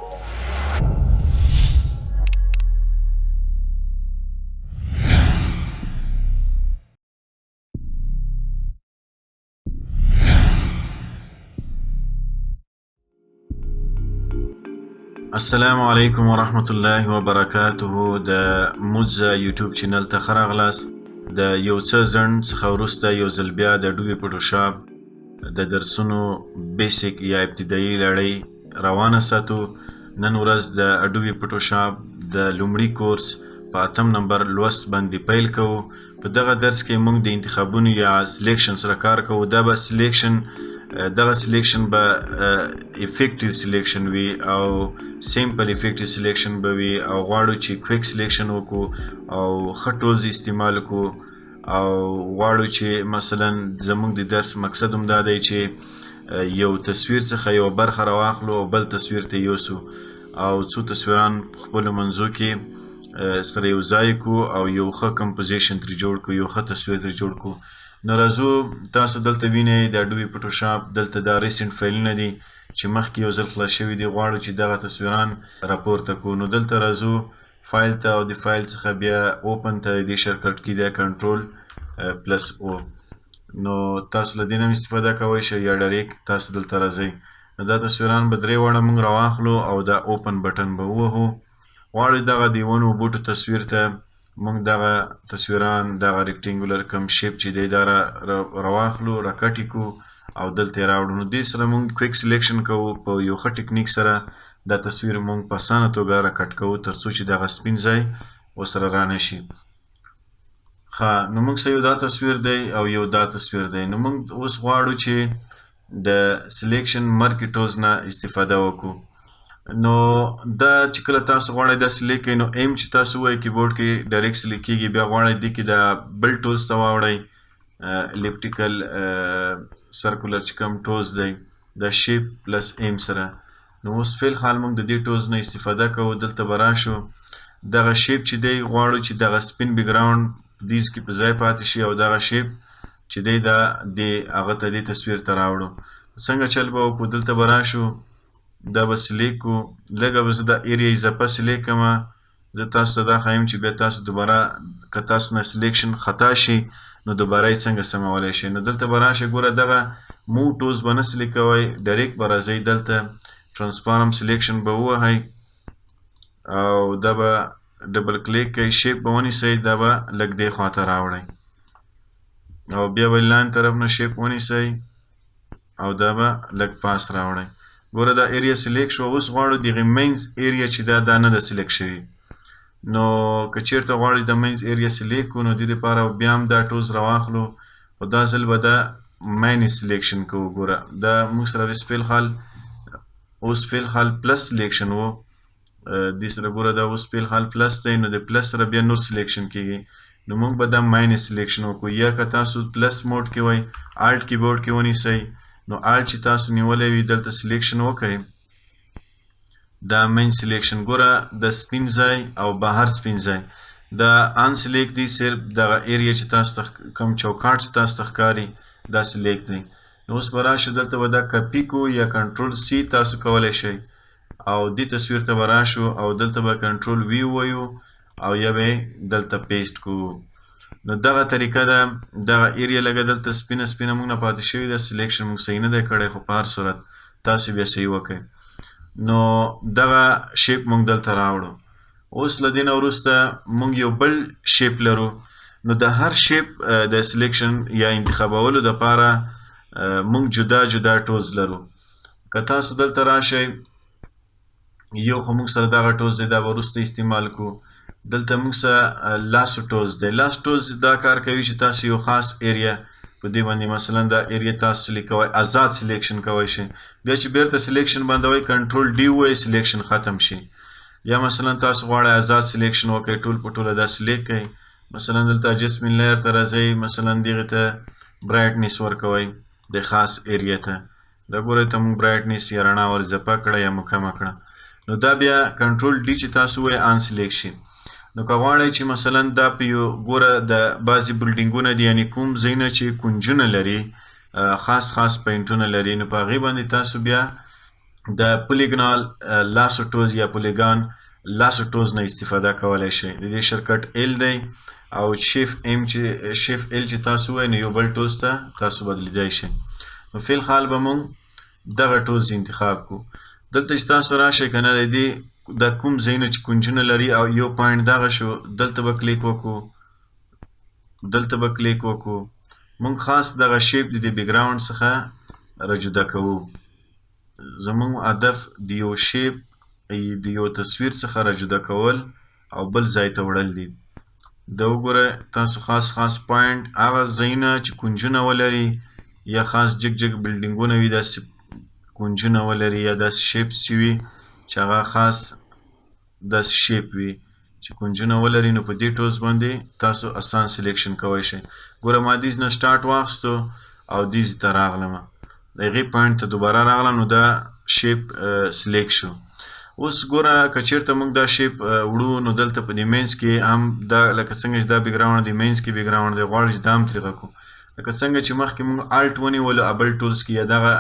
السلام علیکم ورحمت الله وبرکاته. د موزه یوټیوب چینل ته ښه راغلاست. د یو څه ځنډ څخه وروسته یو ځل بیا د اډوبي فوټوشاپ د درسونو بیسیک یا ابتدایي لړۍ روانه ساتو. نن ورځ د اډوبي فوټوشاپ د لومړي کورس په 8 نمبر لوست باندې پیل کوو. په دغه درس کې موږ د انتخابونو یا سلیکشن سره کار کوو. دا به سلیکشن دغه سلیکشن به افیکټیو سلیکشن وي او سیمپل افیکټیو سلیکشن به وي او غواړو چې کویک سلیکشن وکړو او ښه ټولز استعمال کړو او غواړو چې مثلا زموږ د درس مقصد هم دا دی چې یو تصویر څخه یو برخه راواخلو او بل تصویر ته یوسو او څو تصویران په خپلو منځو کې سره یو ځای کړو او یو ښه کمپوزیشن ترې جوړ کړو، یو ښه تصویر ترې جوړ کړو. نو راځو، تاسو دلته وینئ د اډوبي فوټوشاپ دلته دا ریسنټ فایلونه دي چې مخکې یو ځل خلاص شوي دي. غواړو چې دغه تصویران راپورته کړو. نو دلته راځو فایل ته او د فایل څخه بیا اوپن ته د شارټکټ کی دی کنټرول پلس او. نو تاسو له دې نه استفاده کوئ شئ یا ډایرکټ تاسو دلته راځئ. نو دا تصویران به درې واړه موږ راواخلو او دا اوپن بټن به ووهو. غواړو دغه د ونو بوټو تصویر ته موږ دغه تصویران دغه ریکټینګولر کم شیپ چې دی دا راواخلو، راکټ یې کړو او دلته یې راوړو. نو دې سره موږ کویک سلیکشن کوو په یو ښه ټکنیک سره. دا تصویر موږ په اسانه توګه راکټ کوو تر څو چې دغه سپین ځای ورسره رانه شي. ښه، نو موږ سره یو دا تصویر دی او یو دا تصویر دی. نو موږ اوس غواړو چې د سلیکشن مرکټوز نه استفاده وکړو. نو دا چې کله تاسو غواړئ دا سلیک کړئ نو ایم چې تاسو وایئ کیبورډ کې ډایرکټ سلیک کېږي. بیا غواړئ دې کې دا بل ټولز ته واوړئ، الیپټیکل سرکولر چې کوم ټولز دی دا شیپ پلس ایم سره. نو اوس فیل حال موږ د دې ټولز نه استفاده کوو. دلته به راشو، دغه شیپ چې دی غواړو چې دغه سپین بیکګراوند دیز کې په ځای پاتې شي او دغه شیپ چې دی دا د هغه ته دې تصویر ته راوړو. څنګه چل به وکړو؟ دلته به راشو، دا به سلیک کړو. لږه به زه دا ایریا اضافه سلیک کړمه. زه تاسو ته دا ښایم چې بیا تاسو دوباره که تاسو نه سلیکشن خطا شي نو دوباره یې څنګه سمولی شئ. نو دلته به راشئ، ګوره دغه موو ټولز به نه سلیک کوئ، ډایرکټ به راځئ دلته ټرانسفارم سلیکشن به ووهئ او دا به ډبل کلیک کوئ، شیپ به ونیسئ، دا به لږ دې خواته راوړئ او بیا به لاندې طرف نه شیپ ونیسئ او دا به لږ پاس راوړئ. ګوره دا ایریا سلیکټ شوه. اوس غواړو دغې مینز ایریا چې دا نه ده سلیکټ شوي. نو که چېرته غواړئ د مینز ایریا سلیکټ کړو نو دې دپاره بیا هم دا ټولز راواخلو او دا ځل به دا مینز سلیکشن کوو. ګوره دا موږ سره فیل حال اوس فیل حال پلس سلیکشن و. دې سره ګوره دا اوس فیل حال پلس دی نو د پلس سره بیا نور سلیکشن کېږي. نو موږ به دا مینز سلیکشن وکړو. یا که تاسو پلس موډ کې وئ الټ کیبورډ کې ونیسئ نو الټ چې تاسو نیولی وي دلته سلیکشن وکړئ، دا مین سلیکشن. ګوره د سپین ځای او بهر سپین ځای دا ان سلیکټ دی، صرف دغه ایریا چې تاسو ته کوم چوکاټ چې تاسو ته ښکاري دا سلیکټ دی. نو اوس به راشو، دلته به دا کپي کړو یا کنټرول سی تاسو کولی شئ او دې تصویر ته به راشو او دلته به کنټرول وی ووایو او یا به یې دلته پیسټ کړو. نو دغه طریقه ده. دغه ایریا لږه دلته سپینه سپینه موږ نه پاتې شوې ده، سلیکشن موږ صحیح نه دی کړی، خو په هر صورت تاسو بیا صحیح وکړئ. نو دغه شیپ موږ دلته راوړو. اوس له دې نه وروسته موږ یو بل شیپ لرو. نو د هر شیپ د سلیکشن یا انتخابولو دپاره موږ جدا جدا ټولز لرو. که تاسو دلته راشئ، یو خو موږ سره دغه ټولز دی، دا به وروسته استعمال کړو. دلته موږ سره لاسو ټولز دی. لاس ټولز دا کار کوي چې تاسو یو خاص ایریا په دې باندې مثلا دا ایریا تاسو سلیک کوئ، آزاد سلیکشن کوئ شئ. بیا چې بیرته سلیکشن بندوئ کنټرول ډي ووایئ، سلیکشن ختم شي. یا مثلا تاسو غواړئ آزاد سلیکشن وکړئ، ټول په ټوله دا سلیک کړئ. مثلا دلته اجسټمنټ لیئر ته راځئ، مثلا دغې ته برایټنس ورکوئ د خاص ایریا ته. دا ګورئ ته موږ برایټنس یا رڼا ور اضافه کړه یا مو کمه کړه. نو دا بیا کنټرول ډي چې تاسو ووایئ ان سلیکټ شي. نو که غواړئ چې مثلا دا په یو ګوره د بعضې بلډینګونه دي، یعنې کوم ځایونه چې کونجونه لري، خاص خاص پینټونه لري، نو په هغې باندې تاسو بیا د پولیګنال لاسو ټوز یا پولیګان لاسو ټوز نه استفاده کولی شئ. د دې شرکټ ایل دی او شیف ایم چې شیف ایل چې تاسو وایئ نو یو بل ټوز ته تاسو بدلیدای شئ. نو فی الحال به مونږ دغه ټوز انتخاب کو. دلته چې تاسو راشئ که نه د دې دا کوم ځایونه چې کونجونه لري او یو پوینټ دغه شو، دلته به کلیک وکړو، دلته به کلیک وکړو. مونږ خاص دغه شیپ د دې بیکګراوند څخه راجدا کوو. زمونږ هدف د یو شیپ د یو تصویر څخه راجدا کول او بل ځای ته وړل دي. د وګوره تاسو خاص پوینټ هغه ځایونه چې کونجونه ولري یا خاص جګ جګ بلډینګونه وي داسې کونجونه ولري یا داسې شیپس چې وي چې هغه خاص داسې شیپ وي چې کونجونه ولري، نو په دې ټوز باندې تاسو اسان سلیکشن کولی شئ. ګوره ما دیز نه سټارټ واخیستو او دیز ته راغلمه، د هغې پوینټ ته دوباره راغلم نو دا شیپ سلیکټ شو. اوس ګوره که چېرته موږ دا شیپ وړو نو دلته په دې مینځ کې هم دا لکه څنګه چې دا بیکګراوند د مینځ کې بیکګراوند دی، غواړو چې دا هم ترې غکو. لکه څنګه چې مخکې موږ الټ ونیولو ابل ټولز کې یا دغه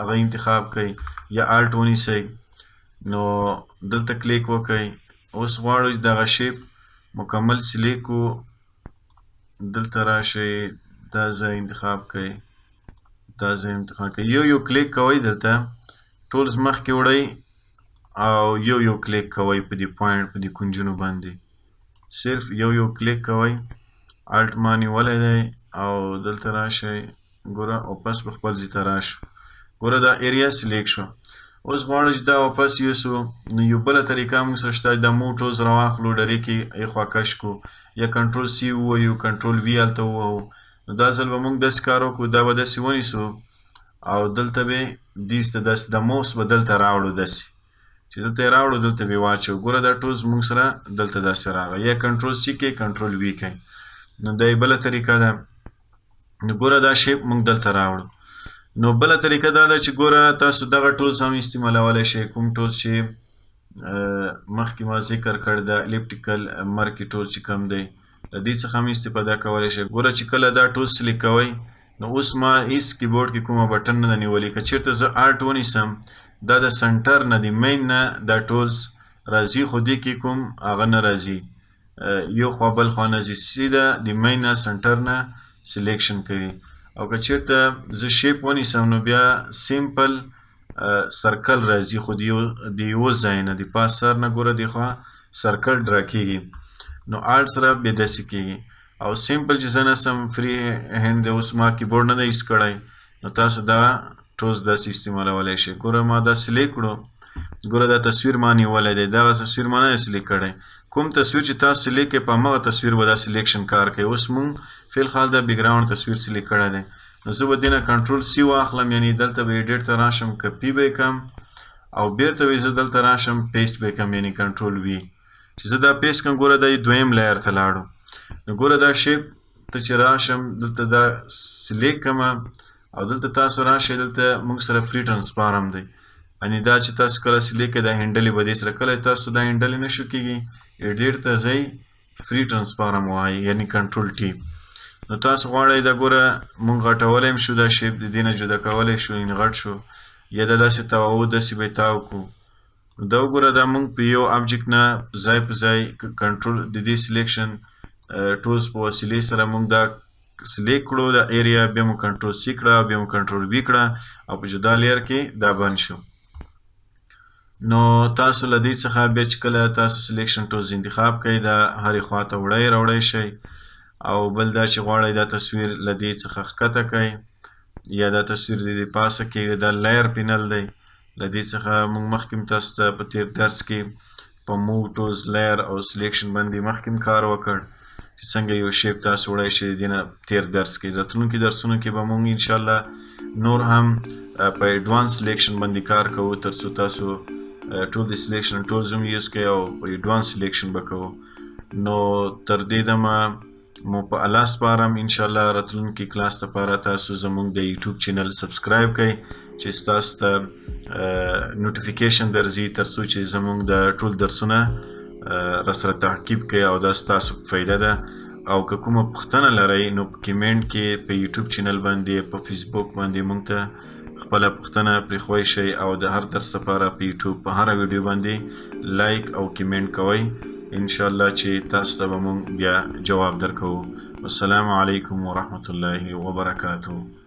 هغه انتخاب کړئ یا الټ ونیسئ نو دلته کلیک وکئ. اوس غواړو چې دغه شیپ مکمل سلیکټ کړو، دلته راشئ دا ځای انتخاب کړئ، دا ځای انتخاب کړئ، یو کلیک کوئ، دلته ټولز مخکې وړئ او یو کلیک کوئ په دې پوینټ په دې کونجونو باندې، صرف یو کلیک کوئ. الټ ما نیولی دی او دلته راشئ، ګوره واپس په خپل ځای ته راشو، ګوره دا ایریا سلیکټ شو. اوس غواړو چې دا واپس یوسو نو یو بله طریقه موږ سره شته، دا مو ټوز راواخلو ډرې کې ایخوا کش کو یا کنټرول سی ووایو کنټرول وي هلته ووهو. نو دا ځل به موږ داسې کار وکړو، دا به داسې ونیسو او دلته به دیز ته داسې د موس به دلته راوړو، داسې چې دلته یې راوړو دلته به یې واچو. ګوره دا ټوز موږ سره دلته داسې راغی، یا کنټرول سی کوئ کنټرول وي کوئ، نو دا یې بله طریقه ده. نو ګوره دا شیپ موږ دلته راوړو. نو بله طریقه دا ده چې ګوره تاسو دغه ټولز هم استعمالولی شئ، کوم ټولز چې مخکې ما ذکر کړ د الیپټیکل مرکې ټول چې کوم دی د دې څخه هم استفاده کولی شئ. ګوره چې کله دا ټولز سلیکټ کوئ نو اوس ما هیڅ کیبورډ کې کومه بټن نه ده نیولې، که چېرته زه الټ ونیسم دا د سنټر نه د مین نه دا ټولز راځي، خو دې کې کوم هغه نه راځي، یو خوا بل خوا نه ځي، سیده د مین نه سنټر نه سلیکشن کوي. او که چېرته زه شیپ ونیسم نو بیا سیمپل سرکل راځي، خو د یو ځای نه د پاس سر نه ګوره دې خوا سرکل ډرا کېږي، نو الټ سره بیا داسې کېږي. او سیمپل چې زه نسم فری هینډ دی، اوس ما کیبورډ نه دی ایز کړی، نو تاسو دا ټوز داسې استعمالولی شئ. ګوره ما دا سلیکټ کړو، ګوره دا تصویر ما نیولی دی، دغه تصویر ما نه دی سلیکټ کړی، کوم تصویر چې تاسو سلیکټ کړئ په همغه تصویر به دا سلیکشن کار کوي. اوس مونږ فی الحال دا بیکګراوند تصویر سلیکټ کړی دی، نو زه به دې نه کنټرول سی واخلم، یعنی دلته به ایډیټ ته راشم کپي به یې کړم او بیرته به زه دلته راشم پیسټ به یې کړم، یعنی کنټرول وي چې زه دا پیسټ کړم. ګوره دا دویم لایر ته لاړو، نو ګوره دا شیپ ته چې راشم دلته دا سلیکټ کړم او دلته تاسو راشئ، دلته موږ سره فری ټرانسفارم دی، یعنی دا چې تاسو کله سلیکټ کړئ دا هینډل به دې سره کله تاسو دا هینډل نه شو کېږي، ایډیټ ته ځئ فری ټرانسفارم وایي یعنی کنټرول ټي. نو تاسو غواړئ دا ګوره مونږ غټولی هم شو، دا شیپ د دې نه جدا کولی شو، یعنې غټ شو، یا دا داسې تاوو داسې به یې تاو کړو. نو دا وګوره دا مونږ په یو آبجیکټ نه ځای په ځای کنټرول د دې سلیکشن ټولز په وسیلې سره مونږ دا سلیکټ کړو، دا ایریا بیا مو کنټرول سی کړه، بیا مو کنټرول وي کړه او په جدا لیر کې دا بند شو. نو تاسو له دې څخه بیا چې کله تاسو سلیکشن ټولز انتخاب کړئ دا هرې خوا ته وړی راوړی شئ، او بل دا چې غواړئ دا تصویر له دې څخه ښکته کړئ یا دا تصویر د دې پاسه کې دا لایر پینل دی، له دې څخه موږ مخکې هم تاسو ته په تېر درس کې په موو ټولز لایر او سلیکشن باندې مخکې هم کار وکړ چې څنګه یو شیپ تاسو وړی شئ د دې نه تېر درس کې. راتلونکي درسونو کې به موږ انشاءالله نور هم په ایډوانس سلیکشن باندې کار کوو تر څو تاسو ټول د سلیکشن ټولز هم یوز کړئ او په ایډوانس سلیکشن به کوو. نو تر دې دمه مو په الله سپارم، انشاءالله راتلونکي کلاس لپاره تاسو زموږ د یوټیوب چینل سبسکرایب کړئ چې ستاسو ته نوټیفیکیشن درځي تر څو چې زموږ د ټول درسونه راسره تعقیب کړئ او دا ستاسو په فایده ده. او که کومه پوښتنه لرئ نو په کمنټ کې په یوټیوب چینل باندې په فیسبوک باندې موږ ته خپله پوښتنه پرېښوی شئ او د هر درس لپاره په یوټیوب په هره ویډیو باندې لایک او کمنټ کوئ انشاءالله چې تاسو ته به موږ بیا جواب درکوو. والسلام علیکم ورحمة الله وبرکاته.